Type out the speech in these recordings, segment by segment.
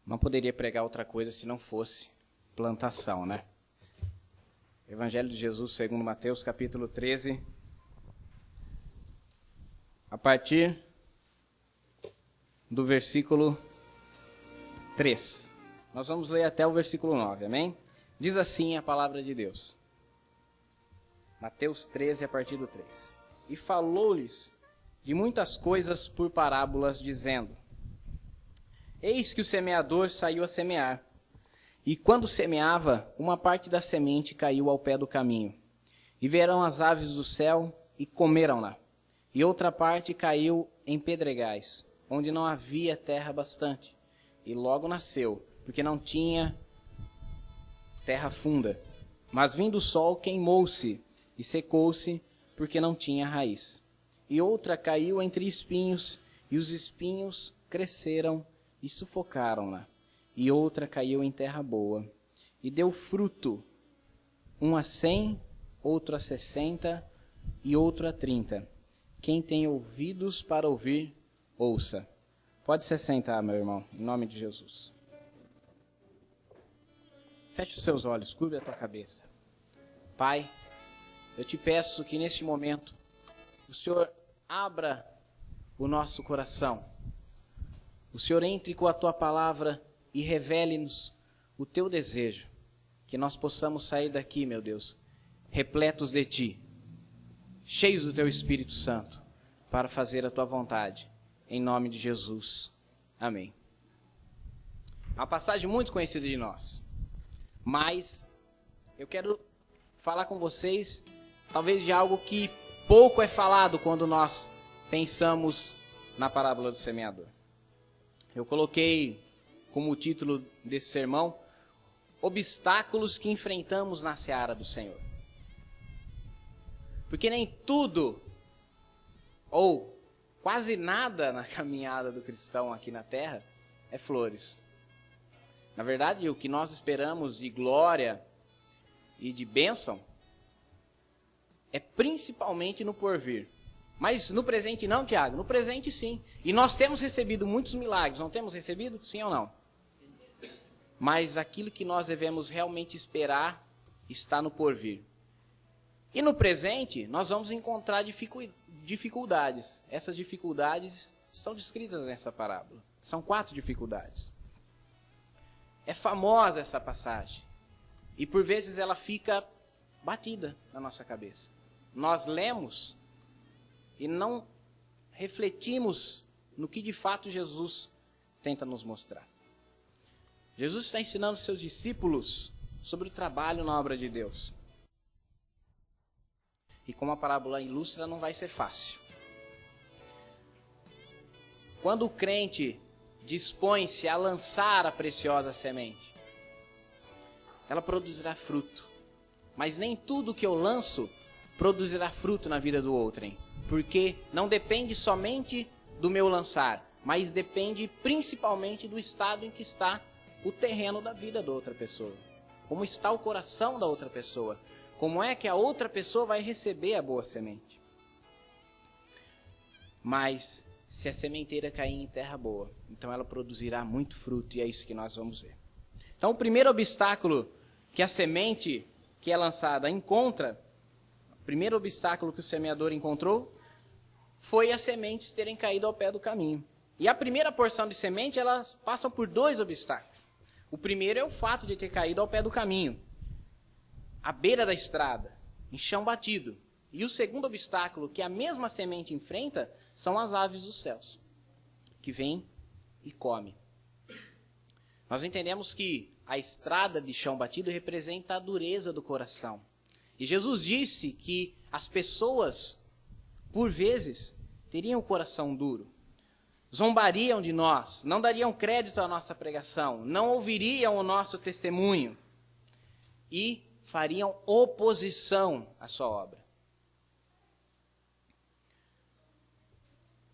Não poderia pregar outra coisa se não fosse plantação, né? Evangelho de Jesus segundo Mateus, capítulo 13, a partir do versículo 3. Nós vamos ler até o versículo 9, amém? Diz assim a palavra de Deus. Mateus 13, a partir do 3. E falou-lhes de muitas coisas por parábolas, dizendo: Eis que o semeador saiu a semear. E quando semeava, uma parte da semente caiu ao pé do caminho. E vieram as aves do céu e comeram-na. E outra parte caiu em pedregais, onde não havia terra bastante. E logo nasceu, porque não tinha terra funda. Mas vindo o sol, queimou-se e secou-se, porque não tinha raiz. E outra caiu entre espinhos, e os espinhos cresceram e sufocaram-na. E outra caiu em terra boa, e deu fruto, um a 100, outro a 60, e outro a 30. Quem tem ouvidos para ouvir, ouça. Pode se sentar, meu irmão, em nome de Jesus. Feche os seus olhos, curve a tua cabeça. Pai, eu te peço que neste momento o Senhor abra o nosso coração. O Senhor entre com a tua palavra e revele-nos o teu desejo. Que nós possamos sair daqui, meu Deus, repletos de ti, cheios do teu Espírito Santo, para fazer a tua vontade. Em nome de Jesus. Amém. Uma passagem muito conhecida de nós. Mas eu quero falar com vocês, talvez de algo que pouco é falado quando nós pensamos na parábola do semeador. Eu coloquei como título desse sermão, obstáculos que enfrentamos na seara do Senhor. Porque nem tudo, ou quase nada na caminhada do cristão aqui na terra, é flores. Na verdade, o que nós esperamos de glória e de bênção é principalmente no porvir. Mas no presente não, Tiago? No presente sim. E nós temos recebido muitos milagres, não temos recebido? Sim ou não? Mas aquilo que nós devemos realmente esperar está no porvir. E no presente, nós vamos encontrar dificuldades. Essas dificuldades estão descritas nessa parábola. São 4 dificuldades. É famosa essa passagem. E por vezes ela fica batida na nossa cabeça. Nós lemos e não refletimos no que de fato Jesus tenta nos mostrar. Jesus está ensinando seus discípulos sobre o trabalho na obra de Deus. E como a parábola ilustra, não vai ser fácil. Quando o crente dispõe-se a lançar a preciosa semente, ela produzirá fruto. Mas nem tudo que eu lanço produzirá fruto na vida do outrem. Porque não depende somente do meu lançar, mas depende principalmente do estado em que está o terreno da vida da outra pessoa. Como está o coração da outra pessoa. Como é que a outra pessoa vai receber a boa semente. Mas se a sementeira cair em terra boa, então ela produzirá muito fruto, e é isso que nós vamos ver. Então o primeiro obstáculo que a semente que é lançada encontra, o primeiro obstáculo que o semeador encontrou, foi as sementes terem caído ao pé do caminho. E a primeira porção de semente, elas passam por 2 obstáculos. O primeiro é o fato de ter caído ao pé do caminho, à beira da estrada, em chão batido. E o segundo obstáculo que a mesma semente enfrenta são as aves dos céus, que vêm e comem. Nós entendemos que a estrada de chão batido representa a dureza do coração. E Jesus disse que as pessoas, por vezes, teriam o coração duro. Zombariam de nós, não dariam crédito à nossa pregação, não ouviriam o nosso testemunho e fariam oposição à sua obra.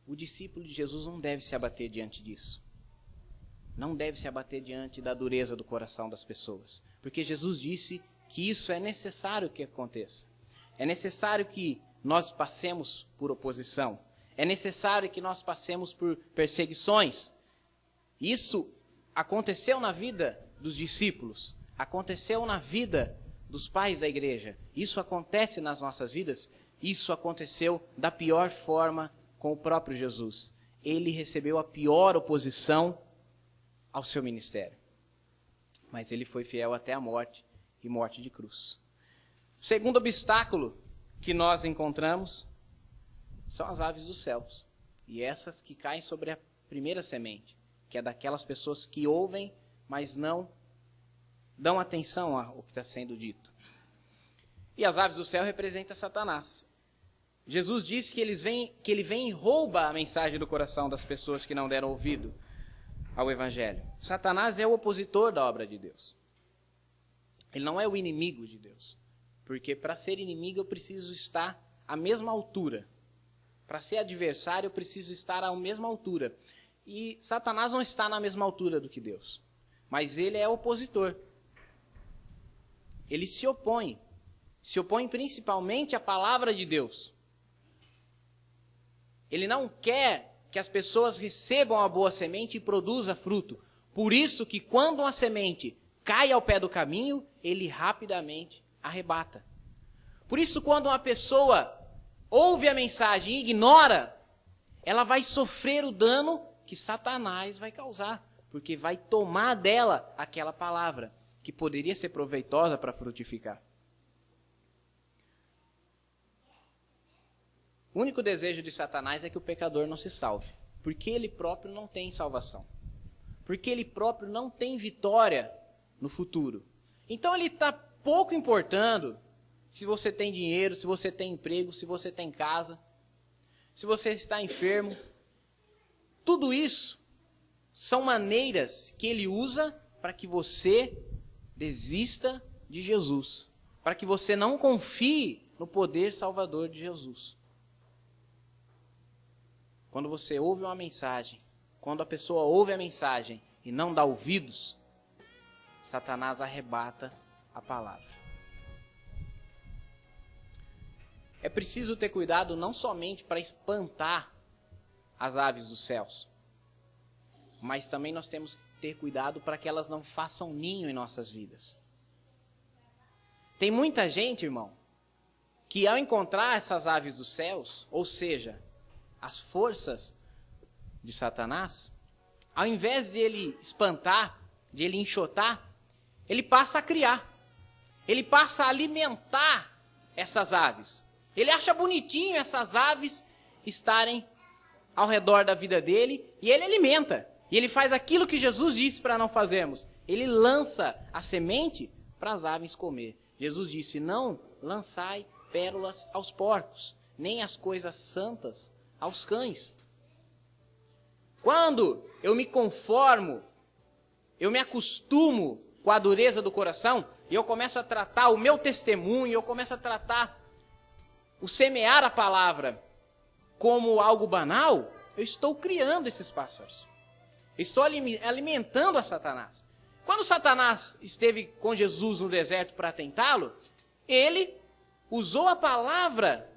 O discípulo de Jesus não deve se abater diante disso. Não deve se abater diante da dureza do coração das pessoas. Porque Jesus disse que isso é necessário que aconteça. É necessário que nós passemos por oposição. É necessário que nós passemos por perseguições. Isso aconteceu na vida dos discípulos, aconteceu na vida dos pais da igreja, isso acontece nas nossas vidas, isso aconteceu da pior forma com o próprio Jesus. Ele recebeu a pior oposição ao seu ministério. Mas ele foi fiel até a morte, e morte de cruz. O segundo obstáculo que nós encontramos são as aves dos céus. E essas que caem sobre a primeira semente, que é daquelas pessoas que ouvem, mas não dão atenção ao que está sendo dito. E as aves do céu representam Satanás. Jesus disse que ele vem e rouba a mensagem do coração das pessoas que não deram ouvido ao Evangelho. Satanás é o opositor da obra de Deus. Ele não é o inimigo de Deus. Porque para ser inimigo eu preciso estar à mesma altura. Para ser adversário eu preciso estar à mesma altura. E Satanás não está na mesma altura do que Deus. Mas ele é opositor. Ele se opõe. Se opõe principalmente à palavra de Deus. Ele não quer que as pessoas recebam a boa semente e produza fruto. Por isso que quando uma semente cai ao pé do caminho, ele rapidamente arrebata. Por isso, quando uma pessoa ouve a mensagem e ignora, ela vai sofrer o dano que Satanás vai causar, porque vai tomar dela aquela palavra que poderia ser proveitosa para frutificar. O único desejo de Satanás é que o pecador não se salve, porque ele próprio não tem salvação, porque ele próprio não tem vitória no futuro. Então ele está pouco importando se você tem dinheiro, se você tem emprego, se você tem casa, se você está enfermo. Tudo isso são maneiras que ele usa para que você desista de Jesus, para que você não confie no poder salvador de Jesus. Quando você ouve uma mensagem, quando a pessoa ouve a mensagem e não dá ouvidos, Satanás arrebata a palavra. É preciso ter cuidado não somente para espantar as aves dos céus, mas também nós temos que ter cuidado para que elas não façam ninho em nossas vidas. Tem muita gente, irmão, que ao encontrar essas aves dos céus, ou seja, as forças de Satanás, ao invés de ele espantar, de ele enxotar, ele passa a criar. Ele passa a alimentar essas aves. Ele acha bonitinho essas aves estarem ao redor da vida dele e ele alimenta. E ele faz aquilo que Jesus disse para não fazermos. Ele lança a semente para as aves comer. Jesus disse, não lançai pérolas aos porcos, nem as coisas santas aos cães. Quando eu me conformo, eu me acostumo com a dureza do coração, e eu começo a tratar o meu testemunho, eu começo a tratar o semear a palavra como algo banal, eu estou criando esses pássaros. Estou alimentando a Satanás. Quando Satanás esteve com Jesus no deserto para tentá-lo, ele usou a palavra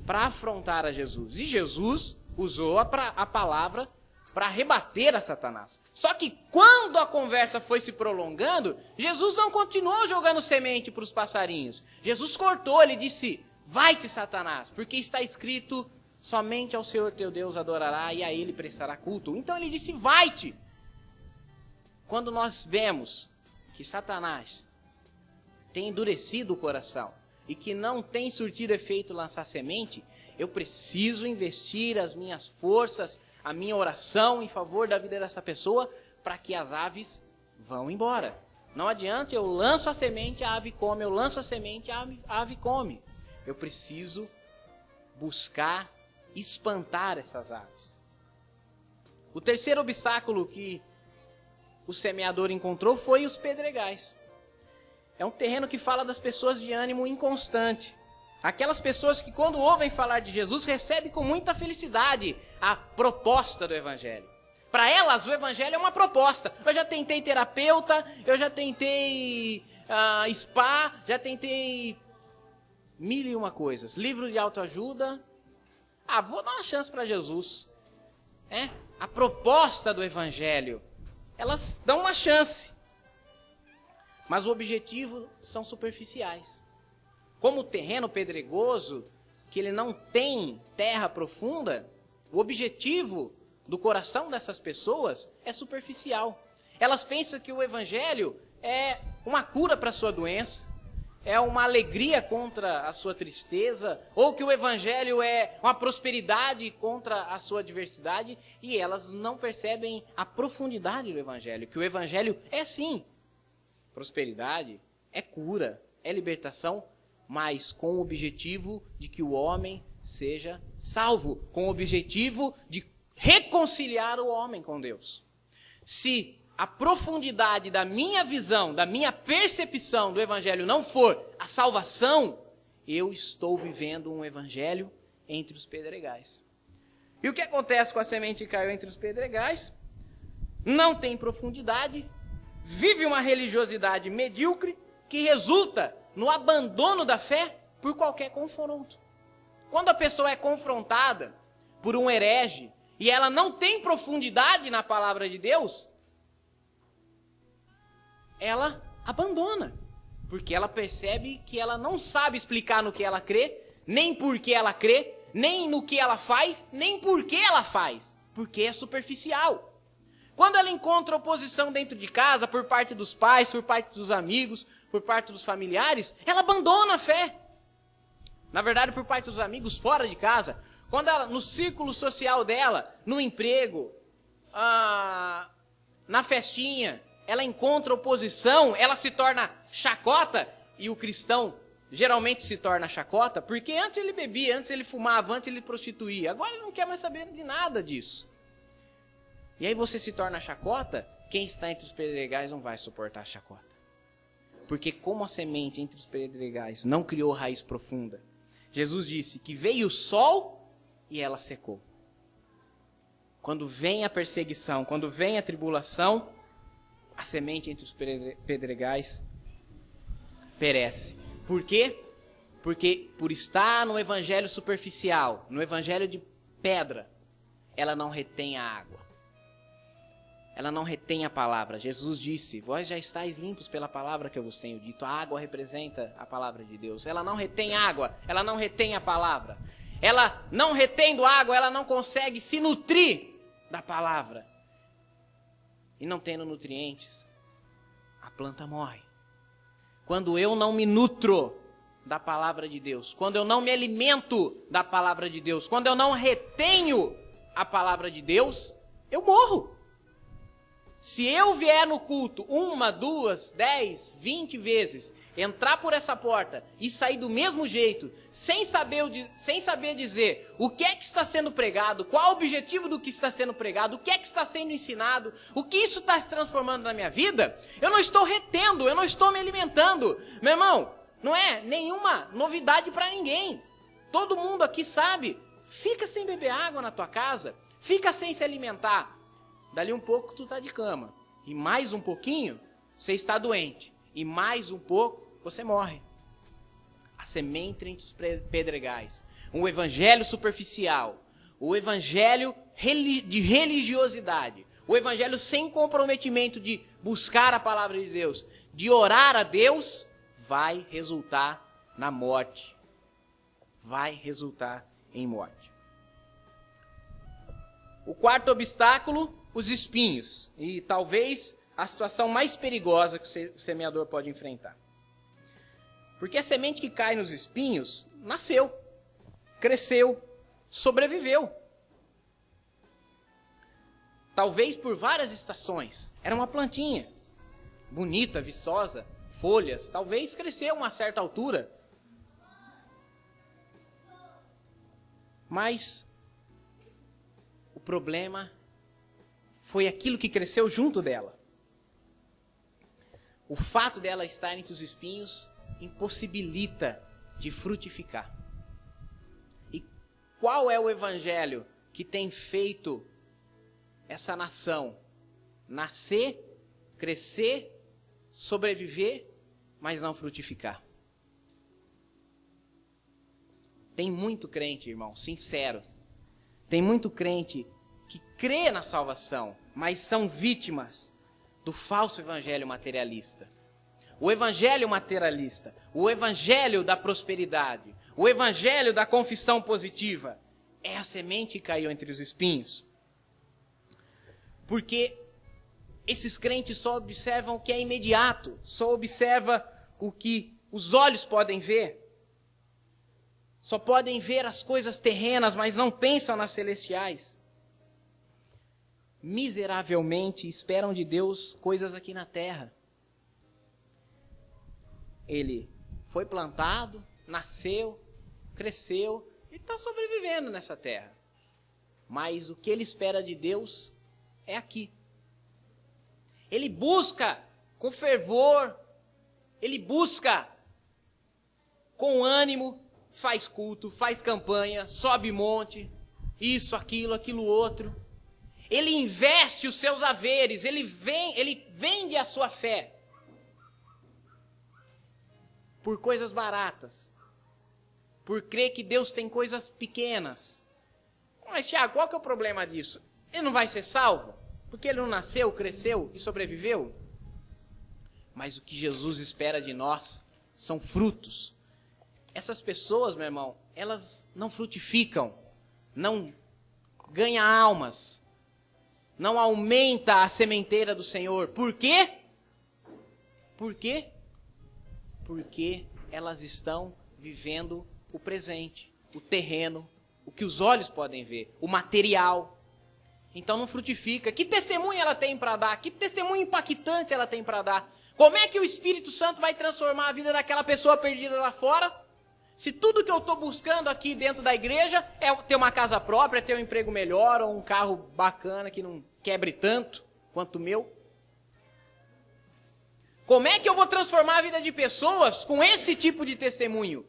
para afrontar a Jesus. E Jesus usou a palavra para rebater a Satanás. Só que quando a conversa foi se prolongando, Jesus não continuou jogando semente para os passarinhos. Jesus cortou, ele disse, vai-te, Satanás, porque está escrito, somente ao Senhor teu Deus adorará e a ele prestará culto. Então ele disse, vai-te. Quando nós vemos que Satanás tem endurecido o coração e que não tem surtido efeito lançar semente, eu preciso investir as minhas forças, a minha oração em favor da vida dessa pessoa para que as aves vão embora. Não adianta, eu lanço a semente, a ave come, eu lanço a semente, a ave come. Eu preciso buscar espantar essas aves. O terceiro obstáculo que o semeador encontrou foi os pedregais. É um terreno que fala das pessoas de ânimo inconstante. Aquelas pessoas que quando ouvem falar de Jesus, recebem com muita felicidade a proposta do Evangelho. Para elas, o Evangelho é uma proposta. Eu já tentei terapeuta, eu já tentei spa, já tentei mil e uma coisas. Livro de autoajuda. Vou dar uma chance para Jesus. A proposta do Evangelho elas dão uma chance. Mas o objetivo são superficiais. Como o terreno pedregoso, que ele não tem terra profunda, o objetivo do coração dessas pessoas é superficial. Elas pensam que o evangelho é uma cura para a sua doença, é uma alegria contra a sua tristeza, ou que o evangelho é uma prosperidade contra a sua adversidade, e elas não percebem a profundidade do evangelho, que o evangelho é sim prosperidade, é cura, é libertação, mas com o objetivo de que o homem seja salvo, com o objetivo de reconciliar o homem com Deus. Se a profundidade da minha visão, da minha percepção do evangelho não for a salvação, eu estou vivendo um evangelho entre os pedregais. E o que acontece com a semente que caiu entre os pedregais? Não tem profundidade, vive uma religiosidade medíocre que resulta no abandono da fé por qualquer confronto. Quando a pessoa é confrontada por um herege e ela não tem profundidade na palavra de Deus, ela abandona, porque ela percebe que ela não sabe explicar no que ela crê, nem por que ela crê, nem no que ela faz, nem por que ela faz, porque é superficial. Quando ela encontra oposição dentro de casa, por parte dos pais, por parte dos amigos, por parte dos familiares, ela abandona a fé. Na verdade, por parte dos amigos fora de casa, quando ela, no círculo social dela, no emprego, na festinha, ela encontra oposição, ela se torna chacota, e o cristão geralmente se torna chacota, porque antes ele bebia, antes ele fumava, antes ele prostituía, agora ele não quer mais saber de nada disso. E aí você se torna chacota, quem está entre os pedregais não vai suportar a chacota. Porque como a semente entre os pedregais não criou raiz profunda, Jesus disse que veio o sol e ela secou. Quando vem a perseguição, quando vem a tribulação, a semente entre os pedregais perece. Por quê? Porque por estar no evangelho superficial, no evangelho de pedra, ela não retém a água. Ela não retém a palavra. Jesus disse, vós já estáis limpos pela palavra que eu vos tenho dito. A água representa a palavra de Deus. Ela não retém água, ela não retém a palavra. Ela não retendo água, ela não consegue se nutrir da palavra. E não tendo nutrientes, a planta morre. Quando eu não me nutro da palavra de Deus, quando eu não me alimento da palavra de Deus, quando eu não retenho a palavra de Deus, eu morro. Se eu vier no culto 1, 2, 10, 20 vezes, entrar por essa porta e sair do mesmo jeito, sem saber dizer o que é que está sendo pregado, qual o objetivo do que está sendo pregado, o que é que está sendo ensinado, o que isso está se transformando na minha vida, eu não estou retendo, eu não estou me alimentando. Meu irmão, não é nenhuma novidade para ninguém. Todo mundo aqui sabe, fica sem beber água na tua casa, fica sem se alimentar. Dali um pouco tu está de cama. E mais um pouquinho, você está doente. E mais um pouco, você morre. A semente entre os pedregais. Um evangelho superficial. O evangelho de religiosidade. O evangelho sem comprometimento de buscar a palavra de Deus. De orar a Deus, vai resultar na morte. Vai resultar em morte. O quarto obstáculo, os espinhos, e talvez a situação mais perigosa que o semeador pode enfrentar. Porque a semente que cai nos espinhos nasceu, cresceu, sobreviveu. Talvez por várias estações. Era uma plantinha, bonita, viçosa, folhas, talvez cresceu a uma certa altura. Mas o problema foi aquilo que cresceu junto dela. O fato dela estar entre os espinhos impossibilita de frutificar. E qual é o evangelho que tem feito essa nação nascer, crescer, sobreviver, mas não frutificar? Tem muito crente, irmão, sincero. Tem muito crente que crê na salvação, mas são vítimas do falso evangelho materialista. O evangelho materialista, o evangelho da prosperidade, o evangelho da confissão positiva, é a semente que caiu entre os espinhos. Porque esses crentes só observam o que é imediato, só observam o que os olhos podem ver. Só podem ver as coisas terrenas, mas não pensam nas celestiais. Miseravelmente esperam de Deus coisas aqui na terra. Ele foi plantado, nasceu, cresceu e está sobrevivendo nessa terra. Mas o que ele espera de Deus é aqui. Ele busca com fervor, ele busca com ânimo, faz culto, faz campanha, sobe monte, isso, aquilo outro. Ele investe os seus haveres, ele vende a sua fé por coisas baratas, por crer que Deus tem coisas pequenas. Mas, Tiago, qual que é o problema disso? Ele não vai ser salvo? Porque ele não nasceu, cresceu e sobreviveu? Mas o que Jesus espera de nós são frutos. Essas pessoas, meu irmão, elas não frutificam, não ganham almas, não aumenta a sementeira do Senhor. Por quê? Por quê? Porque elas estão vivendo o presente, o terreno, o que os olhos podem ver, o material. Então não frutifica. Que testemunho ela tem para dar? Que testemunho impactante ela tem para dar? Como é que o Espírito Santo vai transformar a vida daquela pessoa perdida lá fora? Se tudo que eu estou buscando aqui dentro da igreja é ter uma casa própria, é ter um emprego melhor, ou um carro bacana que não quebre tanto quanto o meu. Como é que eu vou transformar a vida de pessoas com esse tipo de testemunho?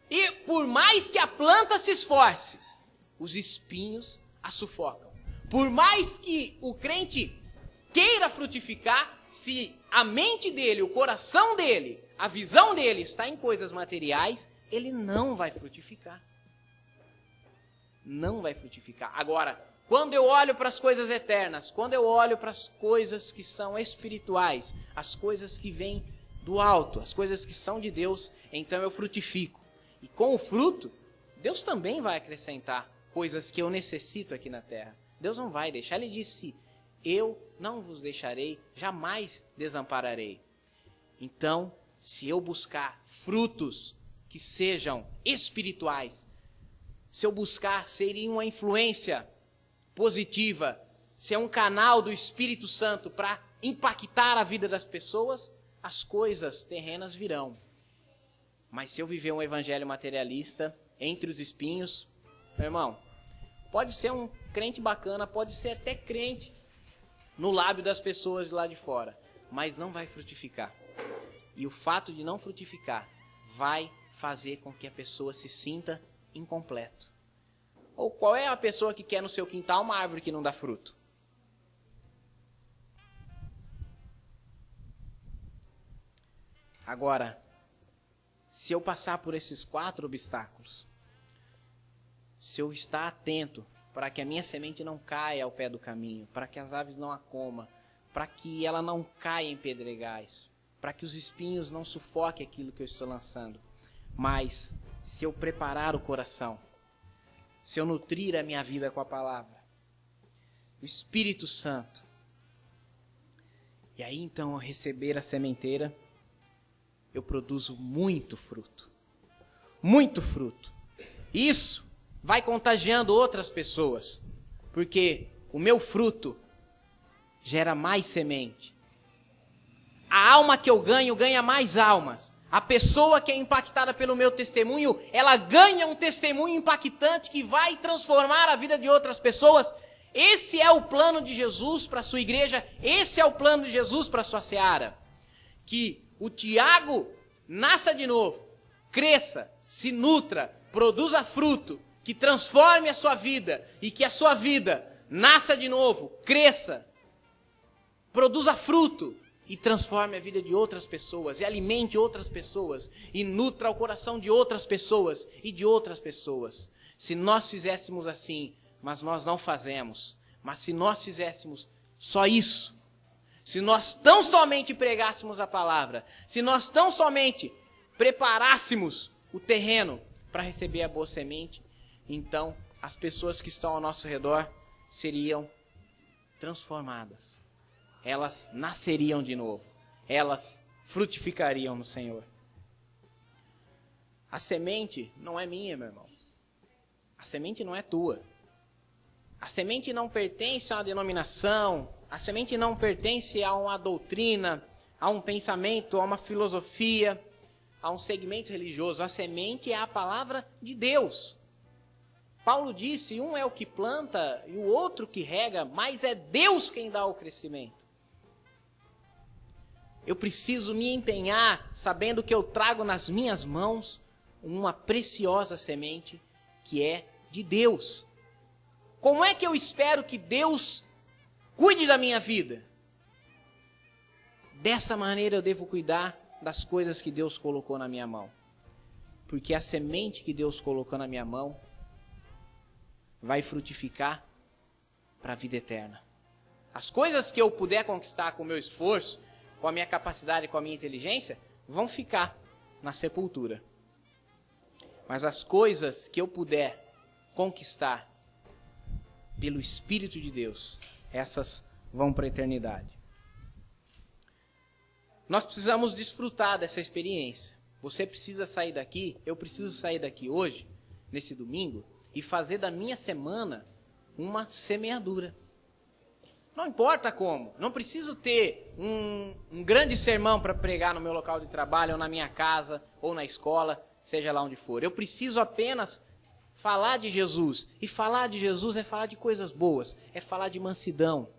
E por mais que a planta se esforce, os espinhos a sufocam. Por mais que o crente queira frutificar, se a mente dele, o coração dele, a visão dele está em coisas materiais, ele não vai frutificar. Não vai frutificar. Agora, quando eu olho para as coisas eternas, quando eu olho para as coisas que são espirituais, as coisas que vêm do alto, as coisas que são de Deus, então eu frutifico. E com o fruto, Deus também vai acrescentar coisas que eu necessito aqui na terra. Deus não vai deixar. Ele disse, eu não vos deixarei, jamais desampararei. Então, se eu buscar frutos que sejam espirituais, se eu buscar ser uma influência positiva, ser um canal do Espírito Santo para impactar a vida das pessoas, as coisas terrenas virão. Mas se eu viver um evangelho materialista entre os espinhos, meu irmão, pode ser um crente bacana, pode ser até crente no lábio das pessoas de lá de fora, mas não vai frutificar. E o fato de não frutificar vai fazer com que a pessoa se sinta incompleto. Ou qual é a pessoa que quer no seu quintal uma árvore que não dá fruto? Agora, se eu passar por esses 4 obstáculos, se eu estar atento para que a minha semente não caia ao pé do caminho, para que as aves não a comam, para que ela não caia em pedregais, para que os espinhos não sufoquem aquilo que eu estou lançando. Mas, se eu preparar o coração, se eu nutrir a minha vida com a palavra, o Espírito Santo, e aí então eu receber a sementeira, eu produzo muito fruto. Muito fruto. Isso vai contagiando outras pessoas, porque o meu fruto gera mais semente. A alma que eu ganho, ganha mais almas. A pessoa que é impactada pelo meu testemunho, ela ganha um testemunho impactante que vai transformar a vida de outras pessoas. Esse é o plano de Jesus para a sua igreja, esse é o plano de Jesus para a sua seara. Que o Tiago nasça de novo, cresça, se nutra, produza fruto, que transforme a sua vida e que a sua vida nasça de novo, cresça, produza fruto e transforme a vida de outras pessoas, e alimente outras pessoas, e nutra o coração de outras pessoas e de outras pessoas. Se nós fizéssemos assim, mas nós não fazemos, mas se nós fizéssemos, Só isso. Se nós tão somente pregássemos a palavra, se nós tão somente preparássemos o terreno para receber a boa semente, então as pessoas que estão ao nosso redor seriam transformadas. Elas nasceriam de novo. Elas frutificariam no Senhor. A semente não é minha, meu irmão. A semente não é tua. A semente não pertence a uma denominação. A semente não pertence a uma doutrina, a um pensamento, a uma filosofia, a um segmento religioso. A semente é a palavra de Deus. Paulo disse, um é o que planta e o outro que rega, mas é Deus quem dá o crescimento. Eu preciso me empenhar sabendo que eu trago nas minhas mãos uma preciosa semente que é de Deus. Como é que eu espero que Deus cuide da minha vida? Dessa maneira eu devo cuidar das coisas que Deus colocou na minha mão. Porque a semente que Deus colocou na minha mão vai frutificar para a vida eterna. As coisas que eu puder conquistar com o meu esforço, com a minha capacidade, com a minha inteligência, vão ficar na sepultura. Mas as coisas que eu puder conquistar pelo Espírito de Deus, essas vão para a eternidade. Nós precisamos desfrutar dessa experiência. Você precisa sair daqui, eu preciso sair daqui hoje, nesse domingo, e fazer da minha semana uma semeadura. Não importa como, não preciso ter um grande sermão para pregar no meu local de trabalho, ou na minha casa, ou na escola, seja lá onde for. Eu preciso apenas falar de Jesus. E falar de Jesus é falar de coisas boas, é falar de mansidão,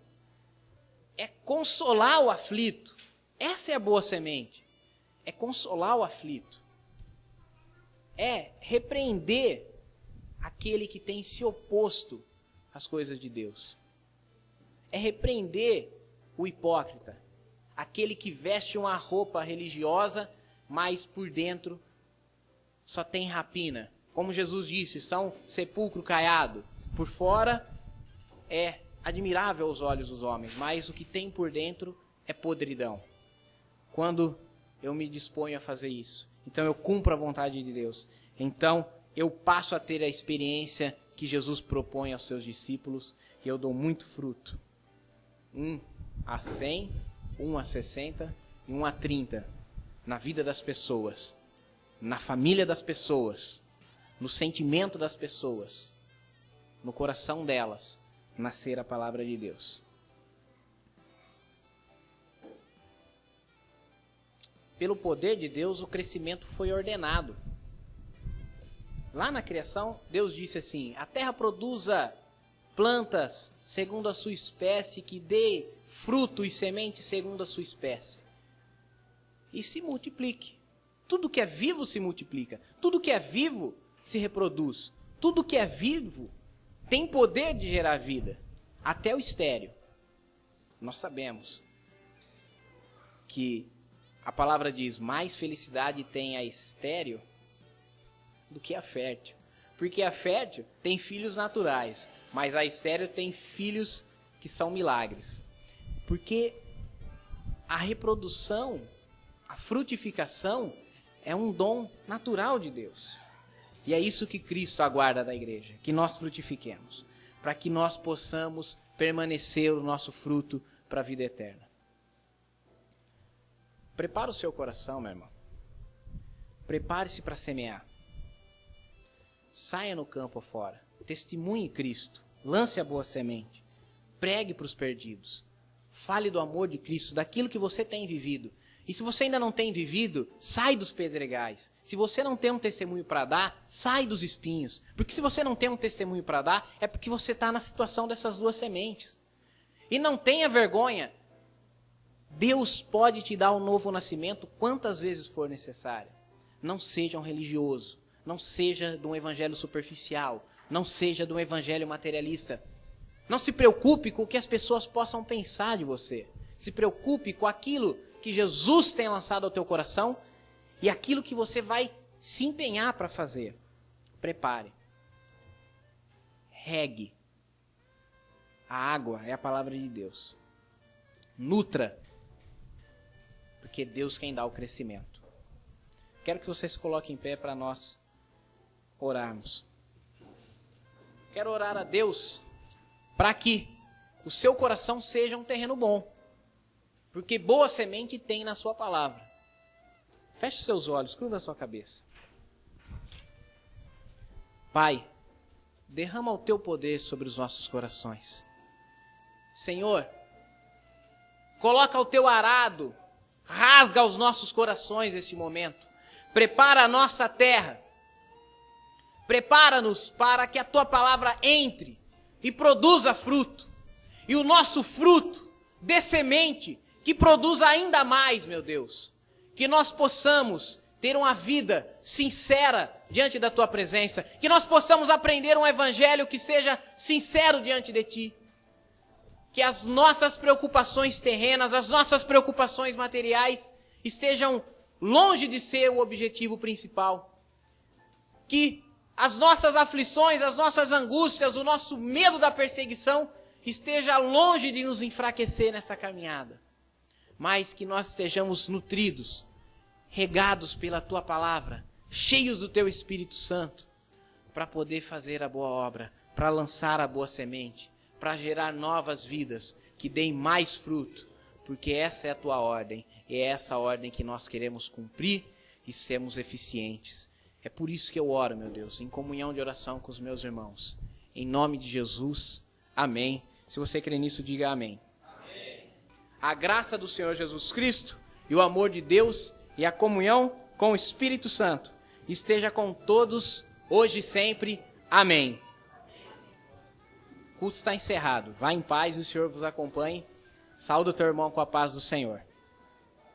é consolar o aflito. Essa é a boa semente, é consolar o aflito, é repreender aquele que tem se oposto às coisas de Deus. É repreender o hipócrita, aquele que veste uma roupa religiosa, mas por dentro só tem rapina. Como Jesus disse, são sepulcro caiado. Por fora é admirável aos olhos dos homens, mas o que tem por dentro é podridão. Quando eu me disponho a fazer isso, então eu cumpro a vontade de Deus. Então eu passo a ter a experiência que Jesus propõe aos seus discípulos e eu dou muito fruto. 1 a 100, 1 a 60 e 1 a 30 na vida das pessoas, na família das pessoas, no sentimento das pessoas, no coração delas, nascer a palavra de Deus. Pelo poder de Deus, o crescimento foi ordenado. Lá na criação, Deus disse assim: a terra produza plantas segundo a sua espécie, que dê fruto e semente segundo a sua espécie. E se multiplique. Tudo que é vivo se multiplica. Tudo que é vivo se reproduz. Tudo que é vivo tem poder de gerar vida. Até o estéril. Nós sabemos que a palavra diz: mais felicidade tem a estéril do que a fértil. Porque a fértil tem filhos naturais, mas a estéril tem filhos que são milagres. Porque a reprodução, a frutificação é um dom natural de Deus. E é isso que Cristo aguarda da igreja, que nós frutifiquemos, para que nós possamos permanecer o nosso fruto para a vida eterna. Prepara o seu coração, meu irmão. Prepare-se para semear. Saia no campo afora. Testemunhe Cristo. Lance a boa semente. Pregue para os perdidos. Fale do amor de Cristo, daquilo que você tem vivido. E se você ainda não tem vivido, sai dos pedregais. Se você não tem um testemunho para dar, sai dos espinhos. Porque se você não tem um testemunho para dar, é porque você está na situação dessas duas sementes. E não tenha vergonha. Deus pode te dar um novo nascimento quantas vezes for necessário. Não seja um religioso. Não seja de um evangelho superficial. Não seja de um evangelho materialista. Não se preocupe com o que as pessoas possam pensar de você. Se preocupe com aquilo que Jesus tem lançado ao teu coração e aquilo que você vai se empenhar para fazer. Prepare. Regue. A água é a palavra de Deus. Nutra. Porque Deus quem dá o crescimento. Quero que você se coloque em pé para nós orarmos. Quero orar a Deus para que o seu coração seja um terreno bom. Porque boa semente tem na sua palavra. Feche seus olhos, curva a sua cabeça. Pai, derrama o teu poder sobre os nossos corações. Senhor, coloca o teu arado, rasga os nossos corações neste momento. Prepara a nossa terra. Prepara-nos para que a tua palavra entre e produza fruto. E o nosso fruto dê semente que produza ainda mais, meu Deus. Que nós possamos ter uma vida sincera diante da tua presença. Que nós possamos aprender um evangelho que seja sincero diante de ti. Que as nossas preocupações terrenas, as nossas preocupações materiais estejam longe de ser o objetivo principal. Que as nossas aflições, as nossas angústias, o nosso medo da perseguição esteja longe de nos enfraquecer nessa caminhada. Mas que nós estejamos nutridos, regados pela tua palavra, cheios do teu Espírito Santo, para poder fazer a boa obra, para lançar a boa semente, para gerar novas vidas que deem mais fruto, porque essa é a tua ordem, e é essa ordem que nós queremos cumprir e sermos eficientes. É por isso que eu oro, meu Deus, em comunhão de oração com os meus irmãos. Em nome de Jesus, amém. Se você crê nisso, diga amém. Amém. A graça do Senhor Jesus Cristo e o amor de Deus e a comunhão com o Espírito Santo esteja com todos, hoje e sempre. Amém. O culto está encerrado. Vá em paz e o Senhor vos acompanhe. Saúde o teu irmão com a paz do Senhor.